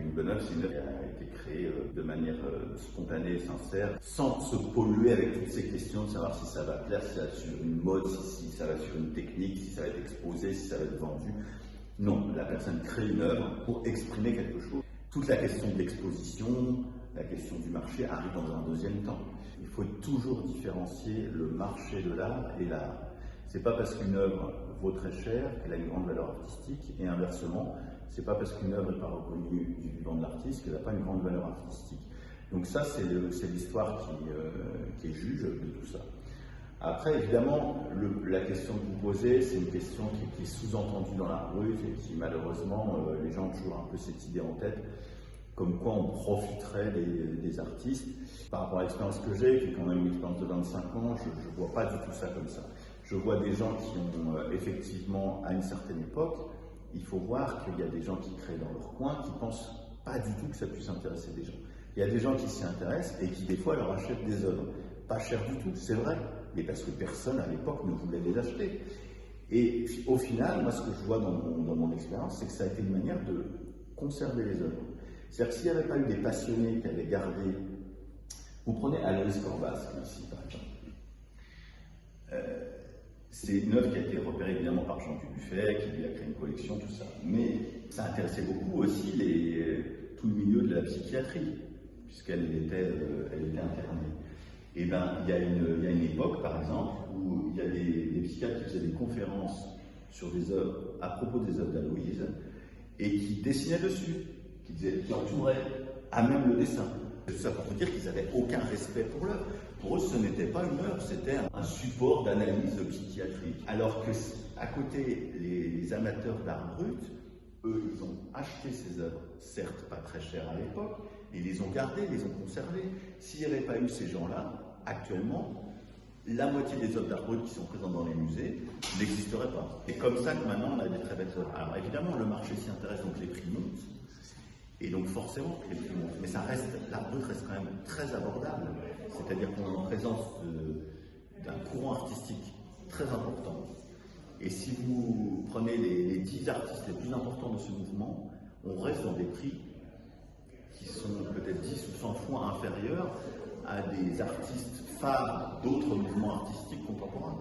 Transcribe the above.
Camille Bonhomme, c'est une œuvre qui a été créée de manière spontanée et sincère, sans se polluer avec toutes ces questions de savoir si ça va plaire, si ça va sur une mode, si ça va sur une technique, si ça va être exposé, si ça va être vendu. Non, la personne crée une œuvre pour exprimer quelque chose. Toute la question de l'exposition, la question du marché arrive dans un deuxième temps. Il faut toujours différencier le marché de l'art et l'art. C'est pas parce qu'une œuvre vaut très cher qu'elle a une grande valeur artistique, et inversement, c'est pas parce qu'une œuvre n'est pas reconnue du vivant de l'artiste qu'elle n'a pas une grande valeur artistique. Donc ça, c'est l'histoire qui est juge de tout ça. Après, évidemment, la question que vous posez, c'est une question qui est sous-entendue dans la rue et qui, malheureusement, les gens ont toujours un peu cette idée en tête, comme quoi on profiterait des artistes. Par rapport à l'expérience que j'ai, qui est quand même une expérience de 25 ans, je ne vois pas du tout ça comme ça. Je vois des gens qui ont effectivement, à une certaine époque, il faut voir qu'il y a des gens qui créent dans leur coin, qui ne pensent pas du tout que ça puisse intéresser des gens. Il y a des gens qui s'y intéressent et qui, des fois, leur achètent des œuvres. Pas cher du tout, c'est vrai, mais parce que personne à l'époque ne voulait les acheter. Et au final, moi, ce que je vois dans mon expérience, c'est que ça a été une manière de conserver les œuvres. C'est-à-dire que s'il n'y avait pas eu des passionnés qui avaient gardé. Vous prenez Aloïs Corbas, ici, par exemple. C'est une œuvre qui a été repérée évidemment par Jean Dubuffet, qui lui a créé une collection, tout ça. Mais ça intéressait beaucoup aussi tout le milieu de la psychiatrie, puisqu'elle était internée. Et bien, il y a une époque, par exemple, où il y a des psychiatres qui faisaient des conférences sur des œuvres, à propos des œuvres d'Aloïse, et qui dessinaient dessus, qui entouraient à même le dessin. Tout ça pour vous dire qu'ils n'avaient aucun respect pour l'œuvre. Pour eux, ce n'était pas une œuvre, c'était un support d'analyse psychiatrique. Alors que, à côté, les amateurs d'art brut, eux, ils ont acheté ces œuvres, certes pas très chères à l'époque, mais ils les ont gardées, les ont conservées. S'il n'y avait pas eu ces gens-là, actuellement, la moitié des œuvres d'art brut qui sont présentes dans les musées n'existeraient pas. C'est comme ça que maintenant, on a des très belles œuvres. Alors évidemment, le marché s'y intéresse, donc les prix montent. Et donc forcément, les prix montent. Mais l'art brut reste quand même très abordable. C'est-à-dire qu'on est en présence d'un courant artistique très important. Et si vous prenez les 10 artistes les plus importants de ce mouvement, on reste dans des prix qui sont peut-être 10 ou 100 fois inférieurs à des artistes phares d'autres mouvements artistiques contemporains.